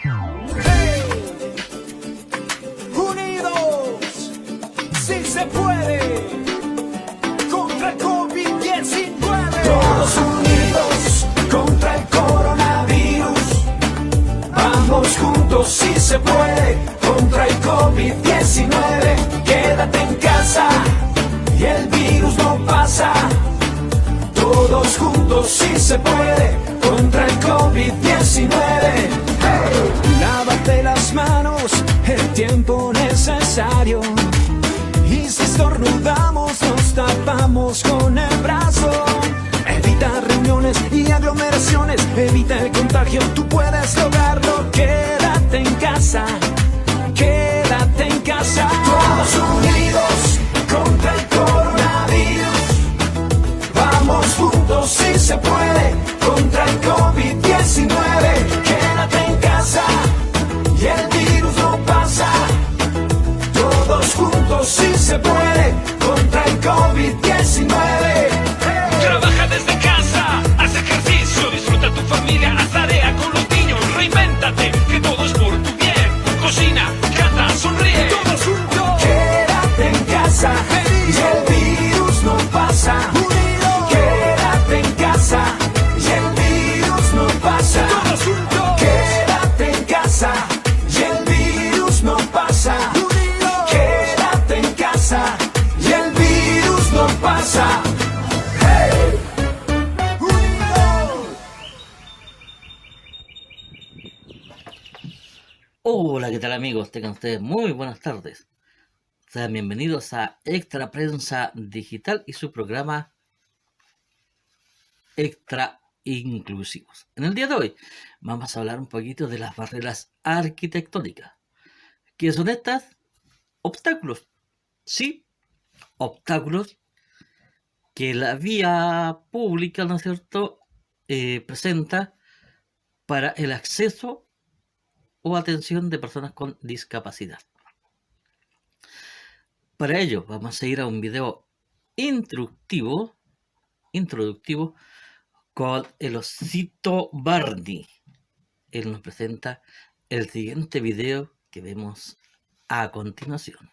Hey, unidos, sí se puede, contra el COVID-19. Todos unidos contra el coronavirus. Vamos juntos, sí se puede, contra el COVID-19. Quédate en casa y el virus no pasa. Todos juntos, sí se puede, contra el COVID-19. Hey. Lávate las manos el tiempo necesario. Y si estornudamos, nos tapamos con el brazo. Evita reuniones y aglomeraciones, evita el contagio, tú puedes lograrlo. Quédate en casa, quédate en casa. Todos unidos contra el coronavirus. Vamos juntos, sí se puede, contra el COVID-19. Quédate en casa y el virus no pasa. Todos juntos, sí se puede, contra el COVID-19. Trabaja desde casa, haz ejercicio, disfruta tu familia, haz tarea con los niños, reinvéntate, que todo es por tu bien. Cocina, canta, sonríe. Todos juntos. Quédate en casa y el virus no pasa. Quédate en casa y el virus no pasa. Todos juntos. Quédate en casa y el virus no pasa. Quédate en casa y el virus no pasa. Hey. Unidos. Hola, ¿qué tal amigos? Tengan ustedes muy buenas tardes. Sean bienvenidos a Extra Prensa Digital y su programa Extra Inclusivos. En el día de hoy vamos a hablar un poquito de las barreras arquitectónicas. ¿Qué son estas? Obstáculos. Sí, obstáculos que la vía pública, ¿no es cierto?, presenta para el acceso o atención de personas con discapacidad. Para ello vamos a ir a un video introductivo con el osito Barney. Él nos presenta el siguiente video que vemos a continuación.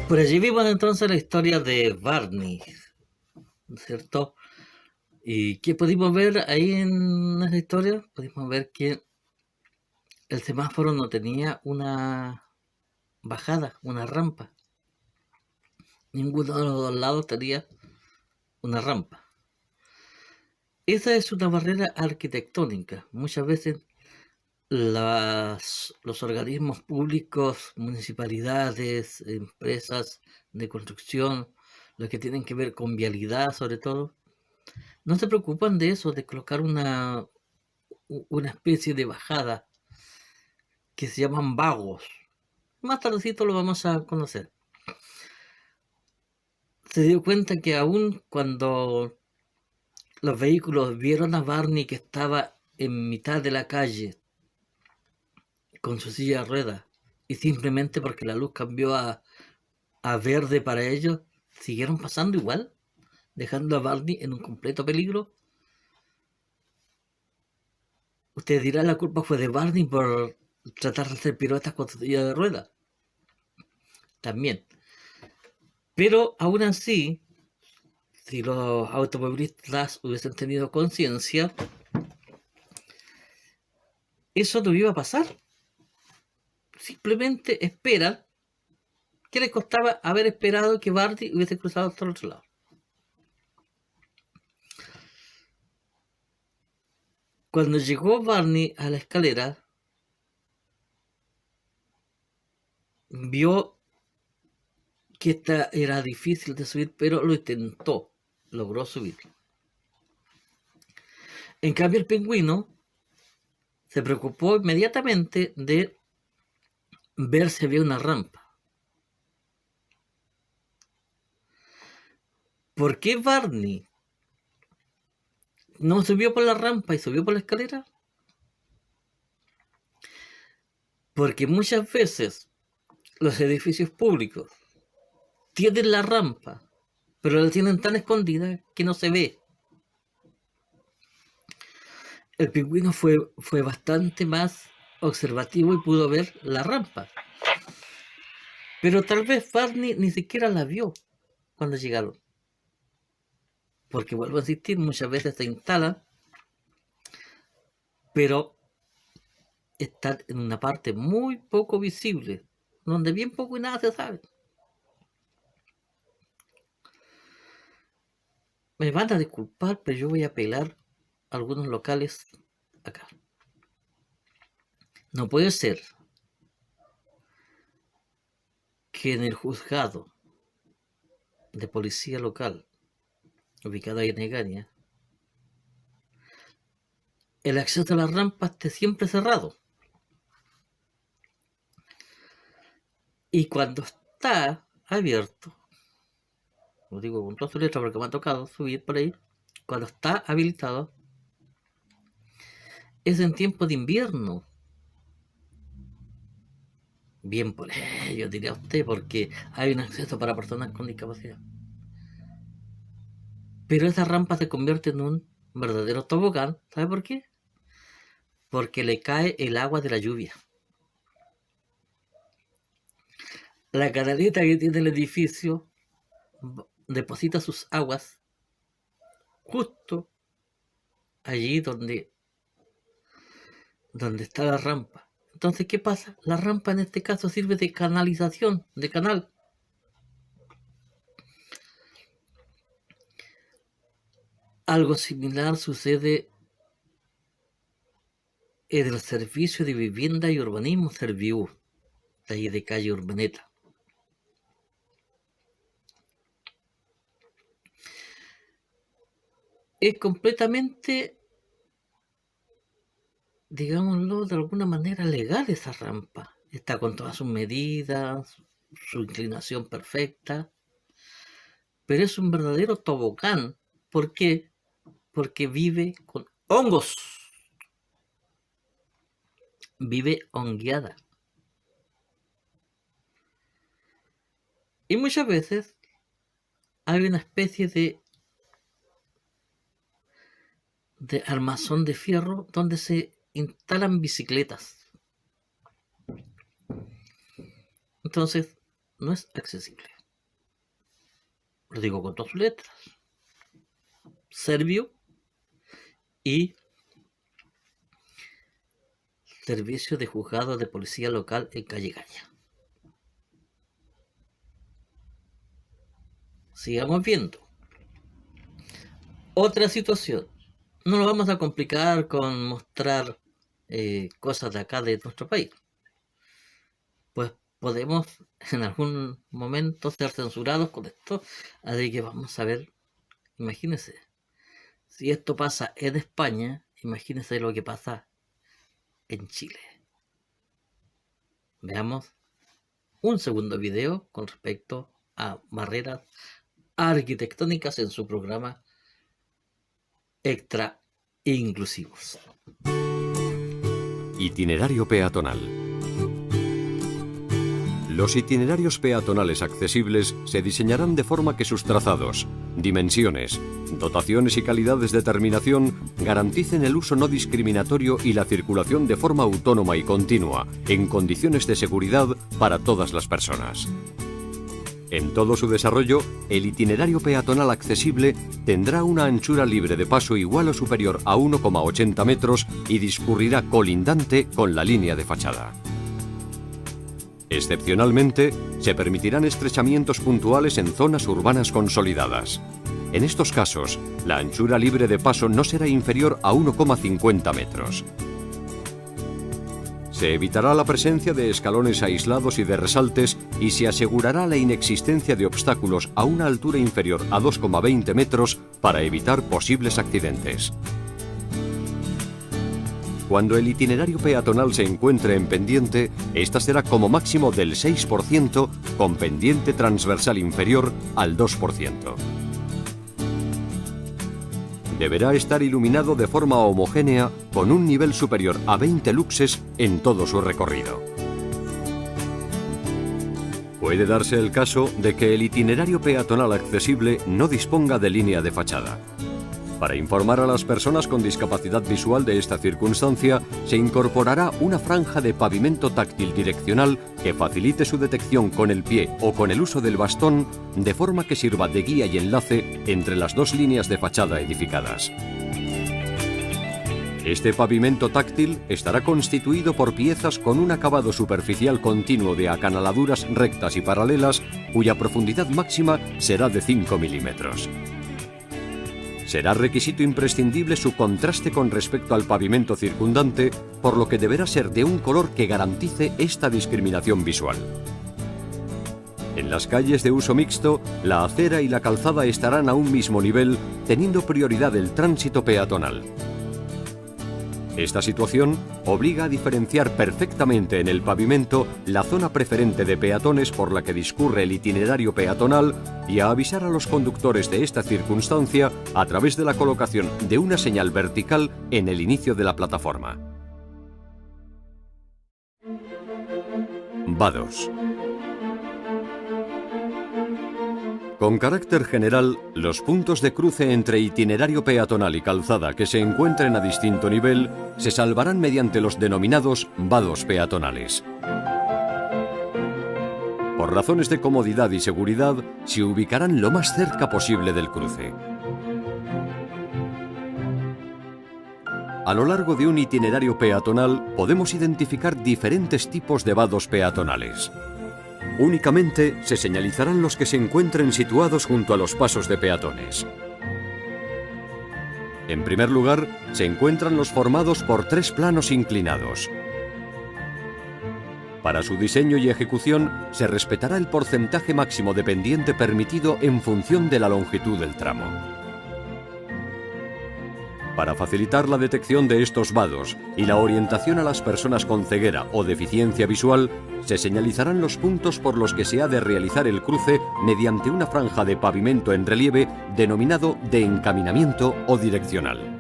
Por allí vimos entonces la historia de Barney, ¿no es cierto? ¿Y qué pudimos ver ahí en esa historia? Pudimos ver que el semáforo no tenía una bajada, una rampa. Ninguno de los dos lados tenía una rampa. Esa es una barrera arquitectónica. Muchas veces los organismos públicos, municipalidades, empresas de construcción, los que tienen que ver con vialidad sobre todo, no se preocupan de eso, de colocar una especie de bajada que se llaman vagos. Más tardecito lo vamos a conocer. Se dio cuenta que aún cuando los vehículos vieron a Barney que estaba en mitad de la calle con su silla de ruedas y simplemente porque la luz cambió a verde para ellos, siguieron pasando igual, dejando a Barney en un completo peligro. Usted dirá, la culpa fue de Barney por tratar de hacer piruetas con su silla de ruedas. También. Pero aún así, si los automovilistas hubiesen tenido conciencia, eso no iba a pasar. Simplemente esperan. ¿Qué les costaba haber esperado que Barney hubiese cruzado hasta el otro lado? Cuando llegó Barney a la escalera, vio que esta era difícil de subir, pero lo intentó, logró subir. En cambio, el pingüino se preocupó inmediatamente de ver si había una rampa. ¿Por qué Barney no subió por la rampa y subió por la escalera? Porque muchas veces los edificios públicos tienen la rampa, pero la tienen tan escondida que no se ve. El pingüino fue bastante más observativo y pudo ver la rampa. Pero tal vez Barney ni siquiera la vio cuando llegaron. Porque vuelvo a insistir, muchas veces se instalan, pero están en una parte muy poco visible, donde bien poco y nada se sabe. Me van a disculpar, pero yo voy a apelar a algunos locales acá. No puede ser que en el juzgado de policía local, ubicado ahí en Egaña, el acceso a la rampa esté siempre cerrado. Y cuando está abierto, lo digo con toda su letra porque me ha tocado subir por ahí, cuando está habilitado, es en tiempo de invierno. Bien por ello, diría usted, porque hay un acceso para personas con discapacidad. Pero esa rampa se convierte en un verdadero tobogán. ¿Sabe por qué? Porque le cae el agua de la lluvia. La canaleta que tiene el edificio deposita sus aguas justo allí donde está la rampa. Entonces, ¿qué pasa? La rampa en este caso sirve de canalización, de canal. Algo similar sucede en el Servicio de Vivienda y Urbanismo Serviu, de ahí de calle Urbaneta. Es completamente, digámoslo de alguna manera, legal esa rampa. Está con todas sus medidas, su inclinación perfecta, pero es un verdadero tobogán. ¿Por qué? Porque vive con hongos. Vive hongueada. Y muchas veces hay una especie de armazón de fierro donde se instalan bicicletas. Entonces, no es accesible. lo digo con todas sus letras, Servio y Servicio de Juzgado de Policía Local en Calle Gaña. Sigamos viendo. Otra situación. No nos vamos a complicar con mostrar cosas de acá de nuestro país. Pues podemos en algún momento ser censurados con esto. Así que vamos a ver, imagínense, si esto pasa en España, imagínense lo que pasa en Chile. Veamos un segundo video con respecto a barreras arquitectónicas en su programa Extra Inclusivos. Itinerario peatonal. Los itinerarios peatonales accesibles se diseñarán de forma que sus trazados, dimensiones, dotaciones y calidades de terminación garanticen el uso no discriminatorio y la circulación de forma autónoma y continua, en condiciones de seguridad para todas las personas. En todo su desarrollo, el itinerario peatonal accesible tendrá una anchura libre de paso igual o superior a 1,80 metros y discurrirá colindante con la línea de fachada. Excepcionalmente, se permitirán estrechamientos puntuales en zonas urbanas consolidadas. En estos casos, la anchura libre de paso no será inferior a 1,50 metros. Se evitará la presencia de escalones aislados y de resaltes y se asegurará la inexistencia de obstáculos a una altura inferior a 2,20 metros para evitar posibles accidentes. Cuando el itinerario peatonal se encuentre en pendiente, esta será como máximo del 6% con pendiente transversal inferior al 2%. Deberá estar iluminado de forma homogénea con un nivel superior a 20 luxes en todo su recorrido. Puede darse el caso de que el itinerario peatonal accesible no disponga de línea de fachada. Para informar a las personas con discapacidad visual de esta circunstancia, se incorporará una franja de pavimento táctil direccional que facilite su detección con el pie o con el uso del bastón, de forma que sirva de guía y enlace entre las dos líneas de fachada edificadas. Este pavimento táctil estará constituido por piezas con un acabado superficial continuo de acanaladuras rectas y paralelas, cuya profundidad máxima será de 5 milímetros. Será requisito imprescindible su contraste con respecto al pavimento circundante, por lo que deberá ser de un color que garantice esta discriminación visual. En las calles de uso mixto, la acera y la calzada estarán a un mismo nivel, teniendo prioridad el tránsito peatonal. Esta situación obliga a diferenciar perfectamente en el pavimento la zona preferente de peatones por la que discurre el itinerario peatonal y a avisar a los conductores de esta circunstancia a través de la colocación de una señal vertical en el inicio de la plataforma. Vados. Con carácter general, los puntos de cruce entre itinerario peatonal y calzada que se encuentren a distinto nivel se salvarán mediante los denominados vados peatonales. Por razones de comodidad y seguridad, se ubicarán lo más cerca posible del cruce. A lo largo de un itinerario peatonal podemos identificar diferentes tipos de vados peatonales. Únicamente se señalizarán los que se encuentren situados junto a los pasos de peatones. En primer lugar, se encuentran los formados por 3 planos inclinados. Para su diseño y ejecución, se respetará el porcentaje máximo de pendiente permitido en función de la longitud del tramo. Para facilitar la detección de estos vados y la orientación a las personas con ceguera o deficiencia visual, se señalizarán los puntos por los que se ha de realizar el cruce mediante una franja de pavimento en relieve denominado de encaminamiento o direccional.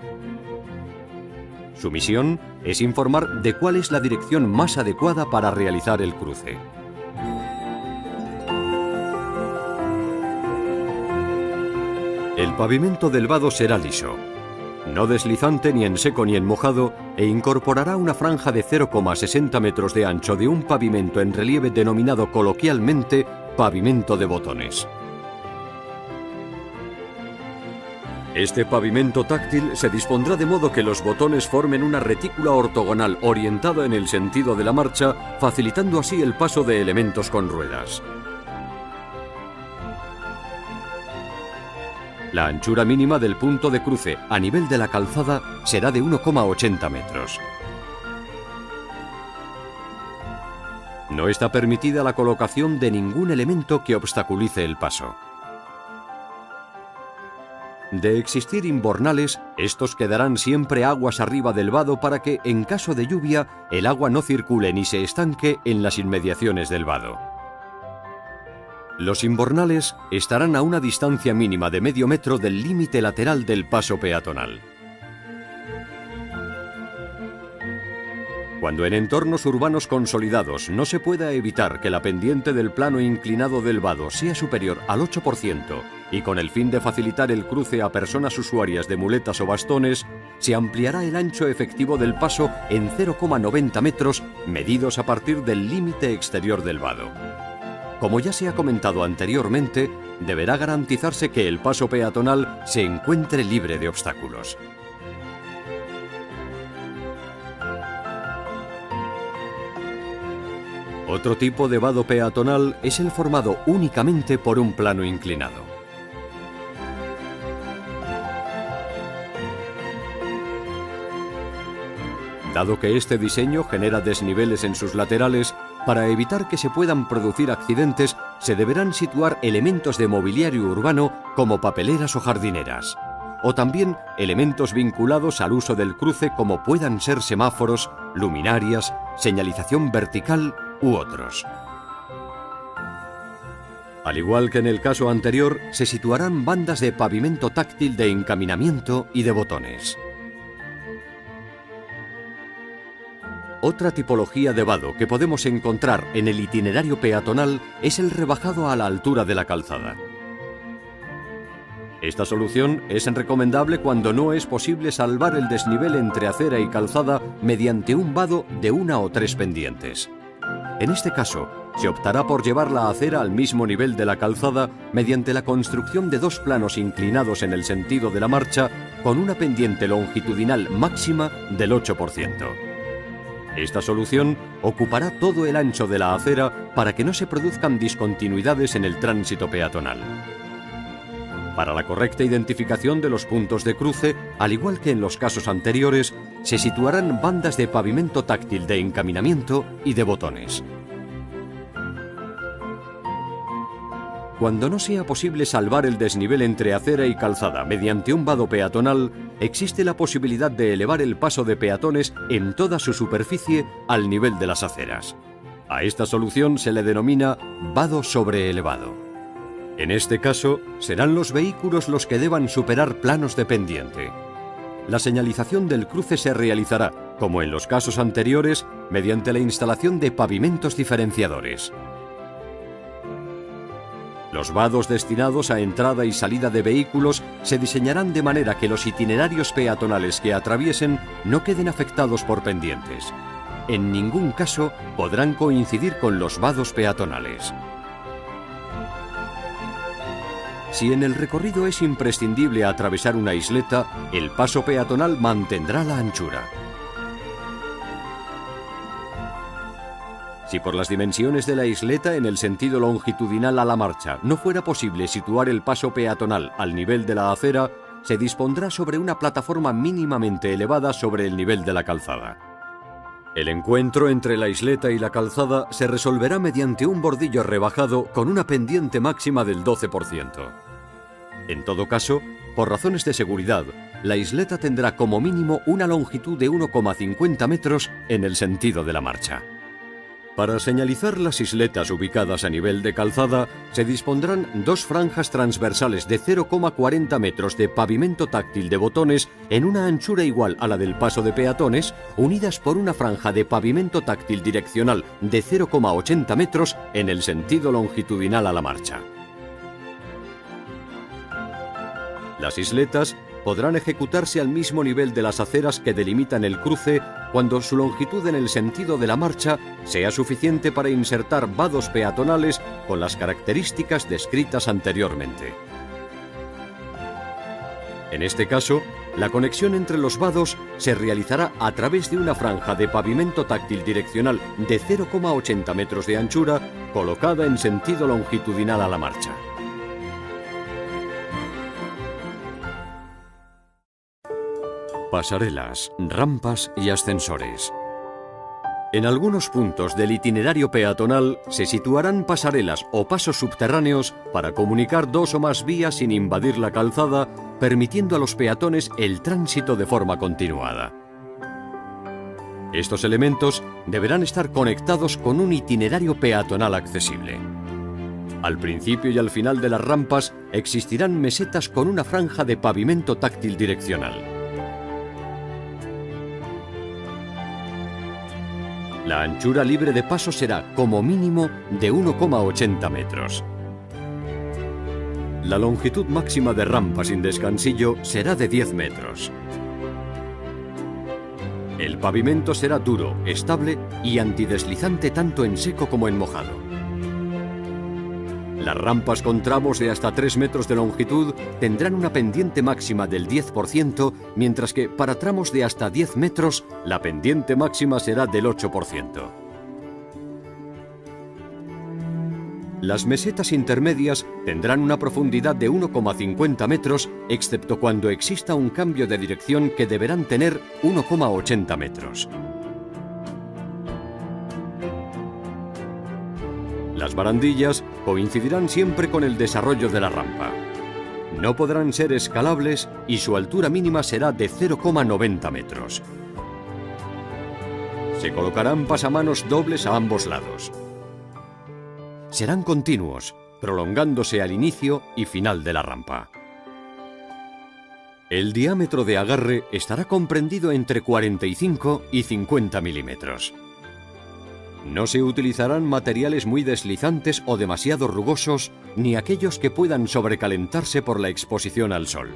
Su misión es informar de cuál es la dirección más adecuada para realizar el cruce. El pavimento del vado será liso, no deslizante ni en seco ni en mojado, e incorporará una franja de 0,60 metros de ancho de un pavimento en relieve denominado coloquialmente pavimento de botones. Este pavimento táctil se dispondrá de modo que los botones formen una retícula ortogonal orientada en el sentido de la marcha, facilitando así el paso de elementos con ruedas. La anchura mínima del punto de cruce a nivel de la calzada será de 1,80 metros. No está permitida la colocación de ningún elemento que obstaculice el paso. De existir imbornales, estos quedarán siempre aguas arriba del vado para que, en caso de lluvia, el agua no circule ni se estanque en las inmediaciones del vado. Los imbornales estarán a una distancia mínima de medio metro del límite lateral del paso peatonal. Cuando en entornos urbanos consolidados no se pueda evitar que la pendiente del plano inclinado del vado sea superior al 8% y con el fin de facilitar el cruce a personas usuarias de muletas o bastones, se ampliará el ancho efectivo del paso en 0,90 metros medidos a partir del límite exterior del vado. Como ya se ha comentado anteriormente, deberá garantizarse que el paso peatonal se encuentre libre de obstáculos. Otro tipo de vado peatonal es el formado únicamente por un plano inclinado. Dado que este diseño genera desniveles en sus laterales, para evitar que se puedan producir accidentes, se deberán situar elementos de mobiliario urbano como papeleras o jardineras, o también elementos vinculados al uso del cruce como puedan ser semáforos, luminarias, señalización vertical u otros. Al igual que en el caso anterior, se situarán bandas de pavimento táctil de encaminamiento y de botones. Otra tipología de vado que podemos encontrar en el itinerario peatonal es el rebajado a la altura de la calzada. Esta solución es recomendable cuando no es posible salvar el desnivel entre acera y calzada mediante un vado de 1 o 3 pendientes. En este caso, se optará por llevar la acera al mismo nivel de la calzada mediante la construcción de 2 planos inclinados en el sentido de la marcha con una pendiente longitudinal máxima del 8%. Esta solución ocupará todo el ancho de la acera para que no se produzcan discontinuidades en el tránsito peatonal. Para la correcta identificación de los puntos de cruce, al igual que en los casos anteriores, se situarán bandas de pavimento táctil de encaminamiento y de botones. Cuando no sea posible salvar el desnivel entre acera y calzada mediante un vado peatonal, existe la posibilidad de elevar el paso de peatones en toda su superficie al nivel de las aceras. A esta solución se le denomina vado sobre elevado. En este caso, serán los vehículos los que deban superar planos de pendiente. La señalización del cruce se realizará, como en los casos anteriores, mediante la instalación de pavimentos diferenciadores. Los vados destinados a entrada y salida de vehículos se diseñarán de manera que los itinerarios peatonales que atraviesen no queden afectados por pendientes. En ningún caso podrán coincidir con los vados peatonales. Si en el recorrido es imprescindible atravesar una isleta, el paso peatonal mantendrá la anchura. Si por las dimensiones de la isleta en el sentido longitudinal a la marcha no fuera posible situar el paso peatonal al nivel de la acera, se dispondrá sobre una plataforma mínimamente elevada sobre el nivel de la calzada. El encuentro entre la isleta y la calzada se resolverá mediante un bordillo rebajado con una pendiente máxima del 12%. En todo caso, por razones de seguridad, la isleta tendrá como mínimo una longitud de 1,50 metros en el sentido de la marcha. Para señalizar las isletas ubicadas a nivel de calzada, se dispondrán 2 franjas transversales de 0,40 metros de pavimento táctil de botones en una anchura igual a la del paso de peatones, unidas por una franja de pavimento táctil direccional de 0,80 metros en el sentido longitudinal a la marcha. Las isletas podrán ejecutarse al mismo nivel de las aceras que delimitan el cruce cuando su longitud en el sentido de la marcha sea suficiente para insertar vados peatonales con las características descritas anteriormente. En este caso, la conexión entre los vados se realizará a través de una franja de pavimento táctil direccional de 0,80 metros de anchura, colocada en sentido longitudinal a la marcha. Pasarelas, rampas y ascensores. En algunos puntos del itinerario peatonal se situarán pasarelas o pasos subterráneos para comunicar dos o más vías sin invadir la calzada, permitiendo a los peatones el tránsito de forma continuada. Estos elementos deberán estar conectados con un itinerario peatonal accesible. Al principio y al final de las rampas existirán mesetas con una franja de pavimento táctil direccional. La anchura libre de paso será, como mínimo, de 1,80 metros. La longitud máxima de rampa sin descansillo será de 10 metros. El pavimento será duro, estable y antideslizante tanto en seco como en mojado. Las rampas con tramos de hasta 3 metros de longitud tendrán una pendiente máxima del 10%, mientras que para tramos de hasta 10 metros la pendiente máxima será del 8%. Las mesetas intermedias tendrán una profundidad de 1,50 metros, excepto cuando exista un cambio de dirección que deberán tener 1,80 metros. Las barandillas coincidirán siempre con el desarrollo de la rampa. No podrán ser escalables y su altura mínima será de 0,90 metros. Se colocarán pasamanos dobles a ambos lados. Serán continuos, prolongándose al inicio y final de la rampa. El diámetro de agarre estará comprendido entre 45 y 50 milímetros. No se utilizarán materiales muy deslizantes o demasiado rugosos, ni aquellos que puedan sobrecalentarse por la exposición al sol.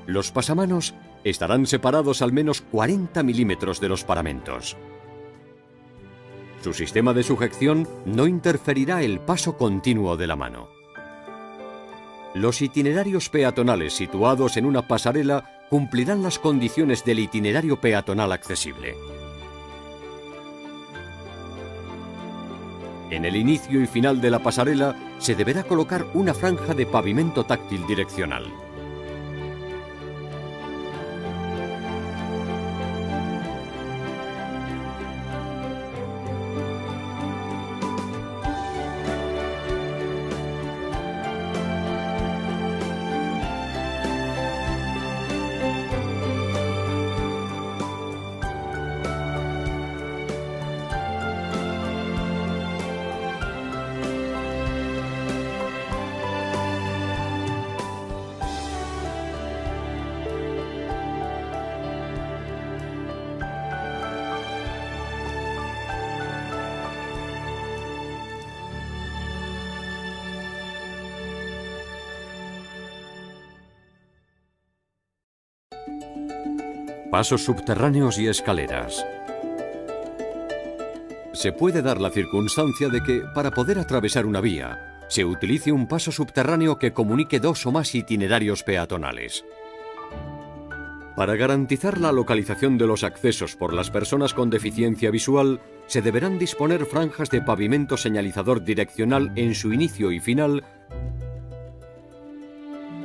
Los pasamanos estarán separados al menos 40 milímetros de los paramentos. Su sistema de sujeción no interferirá el paso continuo de la mano. Los itinerarios peatonales situados en una pasarela cumplirán las condiciones del itinerario peatonal accesible. En el inicio y final de la pasarela se deberá colocar una franja de pavimento táctil direccional. Pasos subterráneos y escaleras. Se puede dar la circunstancia de que, para poder atravesar una vía, se utilice un paso subterráneo que comunique dos o más itinerarios peatonales. Para garantizar la localización de los accesos por las personas con deficiencia visual, se deberán disponer franjas de pavimento señalizador direccional en su inicio y final,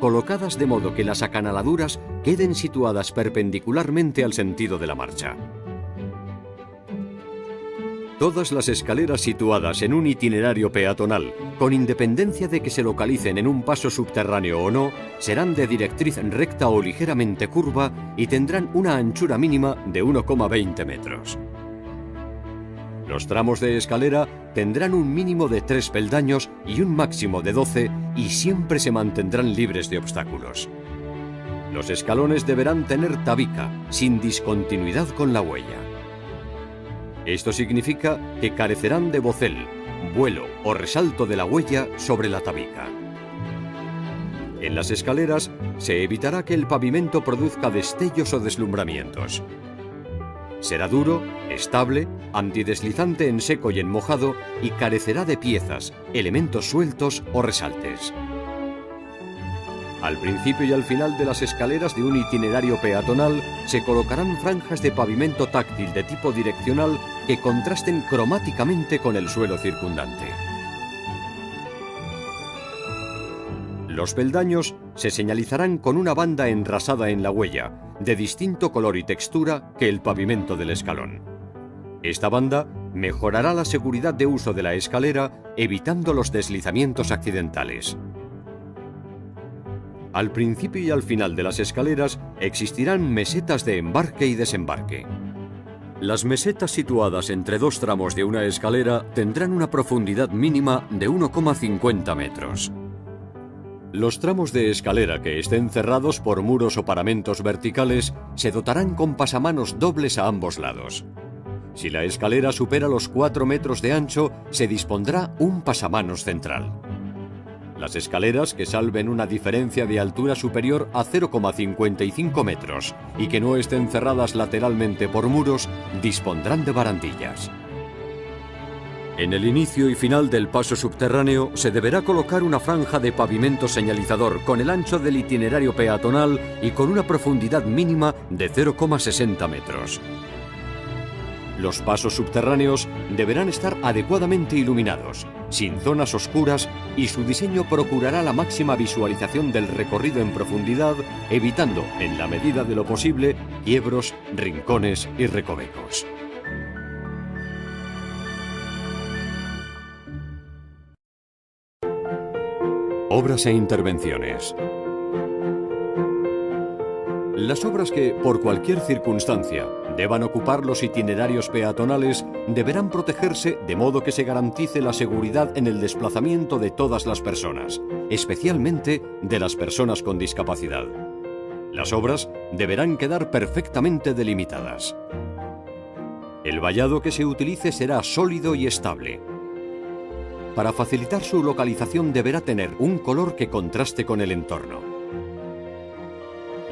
colocadas de modo que las acanaladuras queden situadas perpendicularmente al sentido de la marcha. Todas las escaleras situadas en un itinerario peatonal, con independencia de que se localicen en un paso subterráneo o no, serán de directriz recta o ligeramente curva y tendrán una anchura mínima de 1,20 metros. Los tramos de escalera tendrán un mínimo de 3 peldaños y un máximo de 12 y siempre se mantendrán libres de obstáculos. Los escalones deberán tener tabica, sin discontinuidad con la huella. Esto significa que carecerán de bocel, vuelo o resalto de la huella sobre la tabica. En las escaleras se evitará que el pavimento produzca destellos o deslumbramientos. Será duro, estable, antideslizante en seco y en mojado y carecerá de piezas, elementos sueltos o resaltes. Al principio y al final de las escaleras de un itinerario peatonal se colocarán franjas de pavimento táctil de tipo direccional que contrasten cromáticamente con el suelo circundante. Los peldaños se señalizarán con una banda enrasada en la huella, de distinto color y textura que el pavimento del escalón. Esta banda mejorará la seguridad de uso de la escalera, evitando los deslizamientos accidentales. Al principio y al final de las escaleras existirán mesetas de embarque y desembarque. Las mesetas situadas entre dos tramos de una escalera tendrán una profundidad mínima de 1,50 metros. Los tramos de escalera que estén cerrados por muros o paramentos verticales se dotarán con pasamanos dobles a ambos lados. Si la escalera supera los 4 metros de ancho, se dispondrá un pasamanos central. Las escaleras que salven una diferencia de altura superior a 0,55 metros y que no estén cerradas lateralmente por muros, dispondrán de barandillas. En el inicio y final del paso subterráneo se deberá colocar una franja de pavimento señalizador con el ancho del itinerario peatonal y con una profundidad mínima de 0,60 metros. Los pasos subterráneos deberán estar adecuadamente iluminados, sin zonas oscuras, y su diseño procurará la máxima visualización del recorrido en profundidad, evitando, en la medida de lo posible, quiebros, rincones y recovecos. Obras e intervenciones. Las obras que, por cualquier circunstancia, deban ocupar los itinerarios peatonales deberán protegerse de modo que se garantice la seguridad en el desplazamiento de todas las personas, especialmente de las personas con discapacidad. Las obras deberán quedar perfectamente delimitadas. El vallado que se utilice será sólido y estable. Para facilitar su localización deberá tener un color que contraste con el entorno.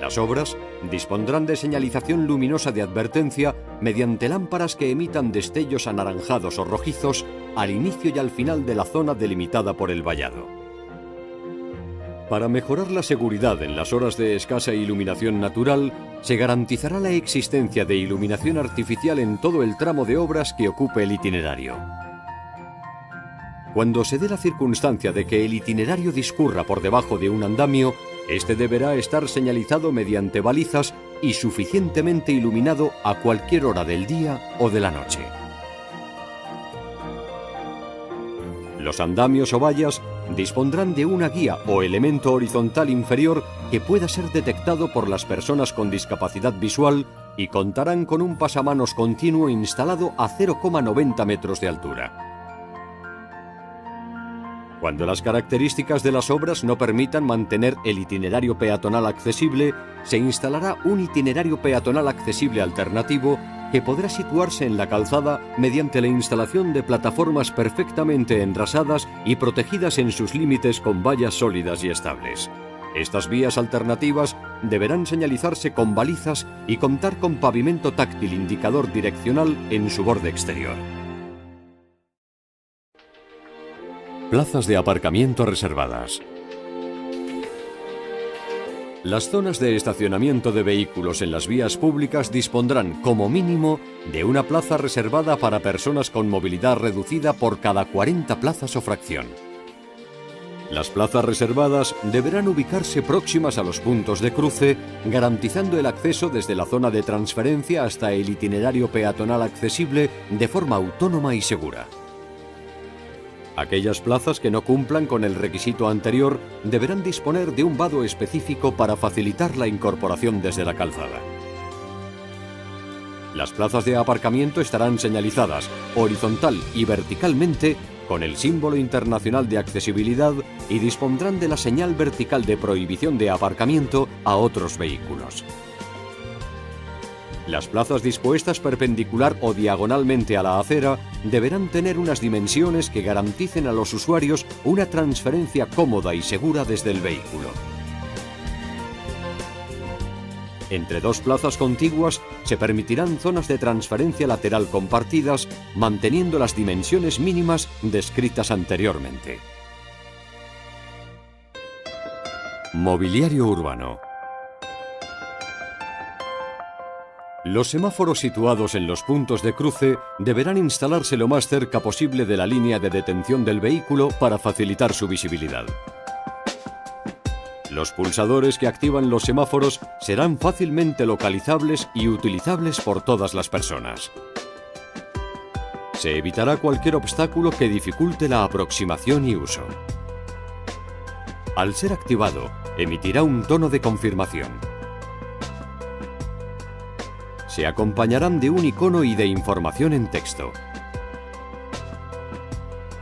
Las obras dispondrán de señalización luminosa de advertencia mediante lámparas que emitan destellos anaranjados o rojizos al inicio y al final de la zona delimitada por el vallado. Para mejorar la seguridad en las horas de escasa iluminación natural, se garantizará la existencia de iluminación artificial en todo el tramo de obras que ocupe el itinerario. Cuando se dé la circunstancia de que el itinerario discurra por debajo de un andamio, este deberá estar señalizado mediante balizas y suficientemente iluminado a cualquier hora del día o de la noche. Los andamios o vallas dispondrán de una guía o elemento horizontal inferior que pueda ser detectado por las personas con discapacidad visual y contarán con un pasamanos continuo instalado a 0,90 metros de altura. Cuando las características de las obras no permitan mantener el itinerario peatonal accesible, se instalará un itinerario peatonal accesible alternativo que podrá situarse en la calzada mediante la instalación de plataformas perfectamente enrasadas y protegidas en sus límites con vallas sólidas y estables. Estas vías alternativas deberán señalizarse con balizas y contar con pavimento táctil indicador direccional en su borde exterior. Plazas de aparcamiento reservadas. Las zonas de estacionamiento de vehículos en las vías públicas dispondrán, como mínimo, de una plaza reservada para personas con movilidad reducida por cada 40 plazas o fracción. Las plazas reservadas deberán ubicarse próximas a los puntos de cruce, garantizando el acceso desde la zona de transferencia hasta el itinerario peatonal accesible de forma autónoma y segura. Aquellas plazas que no cumplan con el requisito anterior deberán disponer de un vado específico para facilitar la incorporación desde la calzada. Las plazas de aparcamiento estarán señalizadas horizontal y verticalmente con el símbolo internacional de accesibilidad y dispondrán de la señal vertical de prohibición de aparcamiento a otros vehículos. Las plazas dispuestas perpendicular o diagonalmente a la acera deberán tener unas dimensiones que garanticen a los usuarios una transferencia cómoda y segura desde el vehículo. Entre dos plazas contiguas se permitirán zonas de transferencia lateral compartidas, manteniendo las dimensiones mínimas descritas anteriormente. Mobiliario urbano. Los semáforos situados en los puntos de cruce deberán instalarse lo más cerca posible de la línea de detención del vehículo para facilitar su visibilidad. Los pulsadores que activan los semáforos serán fácilmente localizables y utilizables por todas las personas. Se evitará cualquier obstáculo que dificulte la aproximación y uso. Al ser activado, emitirá un tono de confirmación. Se acompañarán de un icono y de información en texto.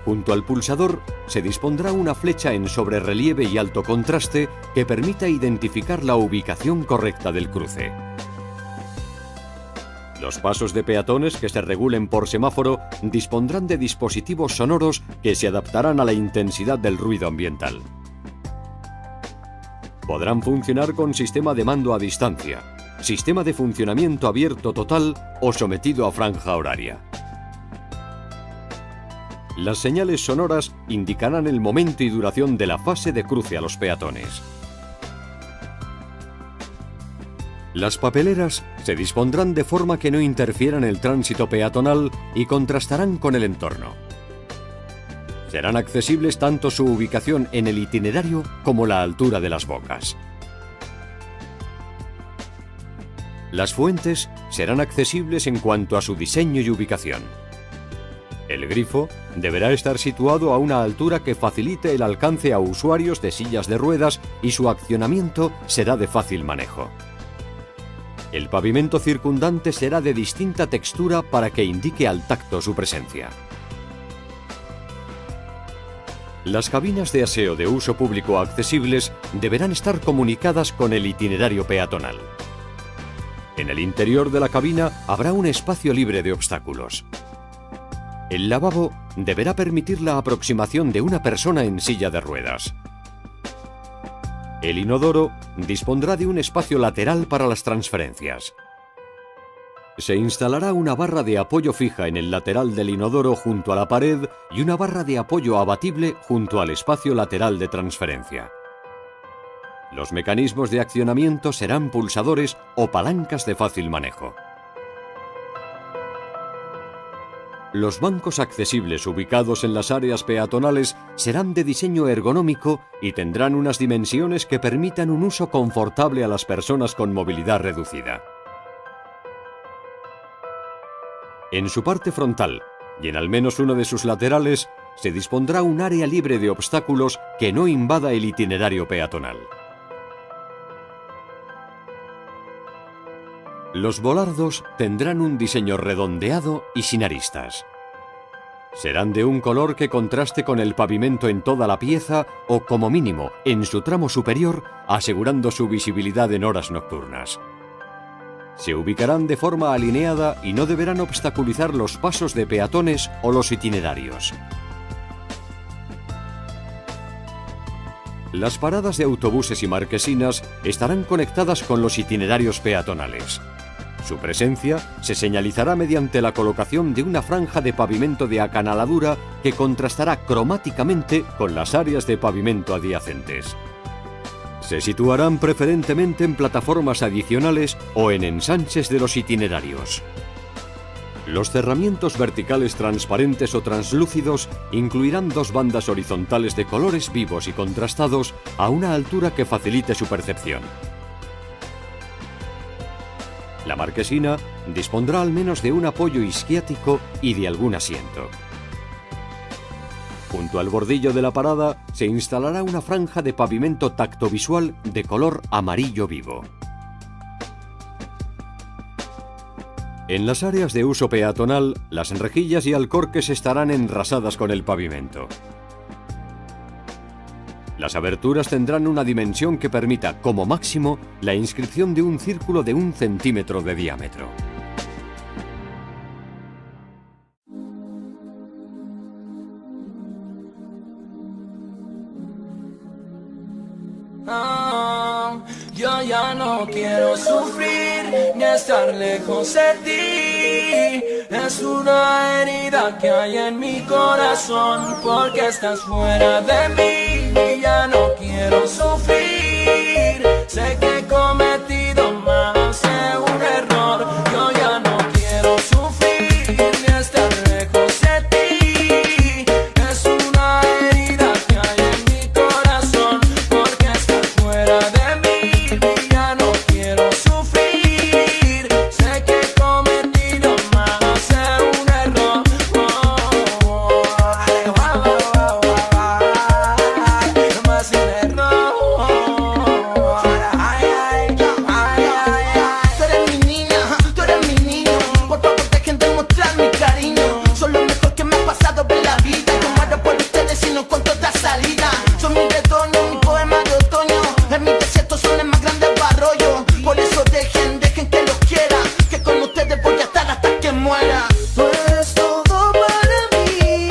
Junto al pulsador se dispondrá una flecha en sobrerrelieve y alto contraste que permita identificar la ubicación correcta del cruce. Los pasos de peatones que se regulen por semáforo dispondrán de dispositivos sonoros que se adaptarán a la intensidad del ruido ambiental. Podrán funcionar con sistema de mando a distancia, sistema de funcionamiento abierto total o sometido a franja horaria. Las señales sonoras indicarán el momento y duración de la fase de cruce a los peatones. Las papeleras se dispondrán de forma que no interfieran el tránsito peatonal y contrastarán con el entorno. Serán accesibles tanto su ubicación en el itinerario como la altura de las bocas. Las fuentes serán accesibles en cuanto a su diseño y ubicación. El grifo deberá estar situado a una altura que facilite el alcance a usuarios de sillas de ruedas y su accionamiento será de fácil manejo. El pavimento circundante será de distinta textura para que indique al tacto su presencia. Las cabinas de aseo de uso público accesibles deberán estar comunicadas con el itinerario peatonal. En el interior de la cabina habrá un espacio libre de obstáculos. El lavabo deberá permitir la aproximación de una persona en silla de ruedas. El inodoro dispondrá de un espacio lateral para las transferencias. Se instalará una barra de apoyo fija en el lateral del inodoro junto a la pared y una barra de apoyo abatible junto al espacio lateral de transferencia. Los mecanismos de accionamiento serán pulsadores o palancas de fácil manejo. Los bancos accesibles ubicados en las áreas peatonales serán de diseño ergonómico y tendrán unas dimensiones que permitan un uso confortable a las personas con movilidad reducida. En su parte frontal y en al menos uno de sus laterales se dispondrá un área libre de obstáculos que no invada el itinerario peatonal. Los volardos tendrán un diseño redondeado y sin aristas. Serán de un color que contraste con el pavimento en toda la pieza o, como mínimo, en su tramo superior, asegurando su visibilidad en horas nocturnas. Se ubicarán de forma alineada y no deberán obstaculizar los pasos de peatones o los itinerarios. Las paradas de autobuses y marquesinas estarán conectadas con los itinerarios peatonales. Su presencia se señalizará mediante la colocación de una franja de pavimento de acanaladura que contrastará cromáticamente con las áreas de pavimento adyacentes. Se situarán preferentemente en plataformas adicionales o en ensanches de los itinerarios. Los cerramientos verticales transparentes o translúcidos incluirán dos bandas horizontales de colores vivos y contrastados a una altura que facilite su percepción. La marquesina dispondrá al menos de un apoyo isquiático y de algún asiento. Junto al bordillo de la parada se instalará una franja de pavimento tactovisual de color amarillo vivo. En las áreas de uso peatonal, las rejillas y alcorques estarán enrasadas con el pavimento. Las aberturas tendrán una dimensión que permita, como máximo, la inscripción de un círculo de 1 centímetro de diámetro. Yo ya no quiero sufrir ni estar lejos de ti. Es una herida que hay en mi corazón porque estás fuera de mí. Y ya no quiero sufrir Sé que he cometido más de un error. Yo ya no quiero sufrir ni estar lejos de ti. Es una herida que hay en mi corazón, porque estás fuera de mí y ya no quiero sufrir. Sé que he cometido más de un error. Más de un error. Tú eres mi niña, tú eres mi niño. Por favor dejen de mostrar mi cariño. Son lo mejor que me ha pasado en la vida. Yo muero por ustedes y no encuentro otra salida. Son mi retoño, mi poema de otoño. En mi desierto son el más grande arroyo. Por eso dejen que los quiera, que con ustedes voy a estar hasta que muera. Tú eres todo para mí,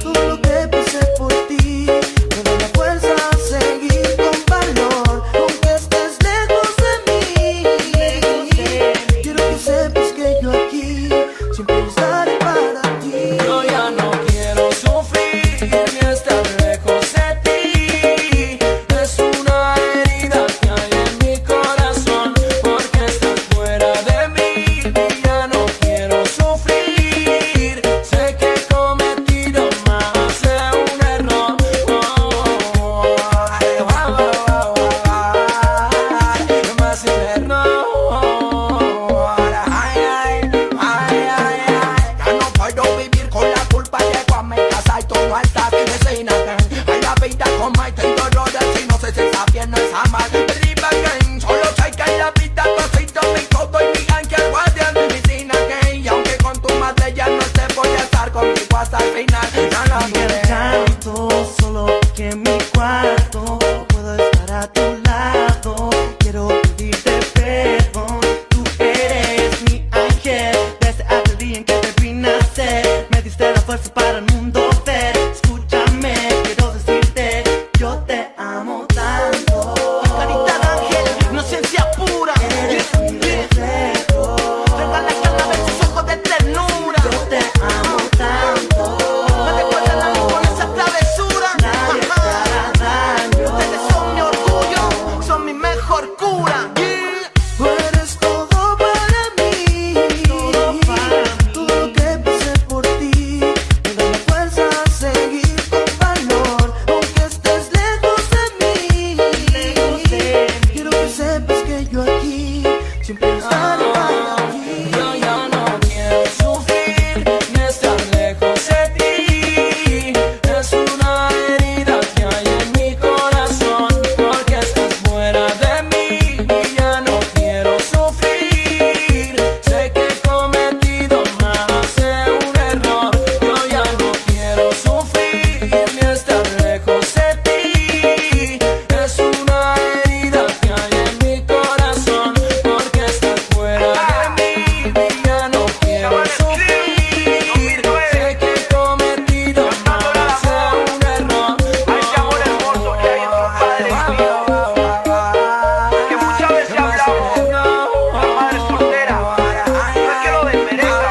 todo lo que pasé por ti. Me da la fuerza a seguir con valor, aunque estés lejos de mí. Quiero que sepas que yo aquí siempre estaré para ti. Yo ya no quiero sufrir ni estar lejos de ti. Es una herida que hay en mi corazón, porque estás fuera de mí y ya no quiero sufrir. Sé que he cometido más de un error. Más de un error. Ya no puedo vivir con la culpa, llego a mi casa y tú no estás. Missing again. Hay la vida como hay tengo dolores y no sé si está bien o está mal. Arriba again, solo sé que en la vida cosito mi todo y mi ángel guardián. Missing again, y aunque con tu madre ya no te voy a estar contigo hasta el final. Ya no quiero tanto, solo que en mi cuarto puedo estar a tu lado. Quiero pedirte perdón, tú eres mi ángel. Desde aquel día en que te vi nacer, me diste la fuerza para el mundo ver. Escúchame, quiero decirte, yo te amo tanto. Carita de ángel, inocencia pura. Eres mi reflejo. Regala cada vez sus ojos de ternura. Yo te amo tanto. Me recuerdan a mí con esa travesura. Nadie te hará daño. Ustedes son mi orgullo, son mi mejor cura. Tú eres todo para mí, todo lo que pasé por ti. Me da la fuerza a seguir con valor, aunque estés lejos de mí. Quiero que sepas que yo aquí siempre estaré para ti. Yo ya no quiero sufrir ni estar lejos de ti. Es una herida que hay en mi corazón, porque estás fuera de mí y ya no quiero sufrir. Sé que he cometido más de un error. Yo ya no quiero sufrir ni estar lejos de ti. Es una herida que hay en mi corazón, porque estás fuera de mí y ya no quiero sufrir. Sé que he cometido más de un error. A ese amor hermoso que hay entre un padre y un hijo, que muchas veces hablamos de la madre soltera. No es que lo desmerezca,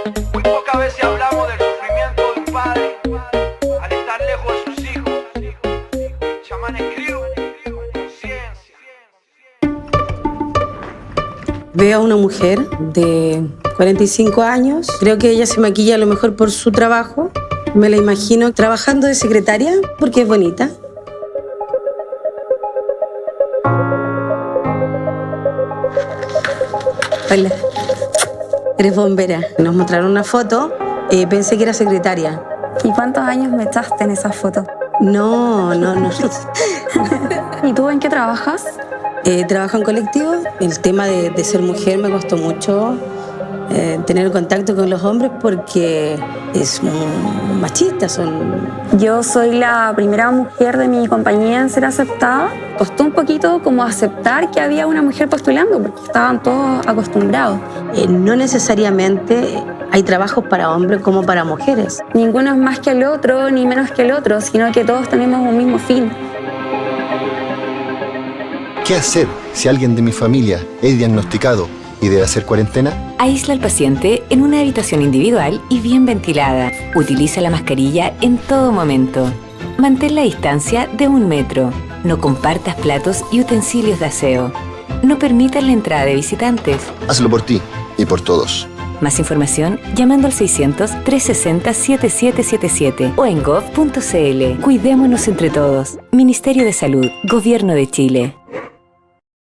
pero muy pocas veces hablamos del sufrimiento de un padre al estar lejos de sus hijos. Chamán, escribo con conciencia. Veo a una mujer de 45 años. Creo que ella se maquilla a lo mejor por su trabajo. Me la imagino trabajando de secretaria porque es bonita. Hola. Eres bombera. Nos mostraron una foto. Pensé que era secretaria. ¿Y cuántos años me echaste en esa foto? No. ¿Y tú en qué trabajas? Trabajo en colectivo. El tema de ser mujer me costó mucho tener contacto con los hombres porque es muy machista. Yo soy la primera mujer de mi compañía en ser aceptada. Costó un poquito como aceptar que había una mujer postulando porque estaban todos acostumbrados. No necesariamente hay trabajos para hombres como para mujeres. Ninguno es más que el otro ni menos que el otro, sino que todos tenemos un mismo fin. ¿Qué hacer si alguien de mi familia es diagnosticado y debe hacer cuarentena? Aísla al paciente en una habitación individual y bien ventilada. Utiliza la mascarilla en todo momento. Mantén la distancia de 1 metro. No compartas platos y utensilios de aseo. No permitas la entrada de visitantes. Hazlo por ti y por todos. Más información llamando al 600-360-7777 o en gov.cl. Cuidémonos entre todos. Ministerio de Salud, Gobierno de Chile.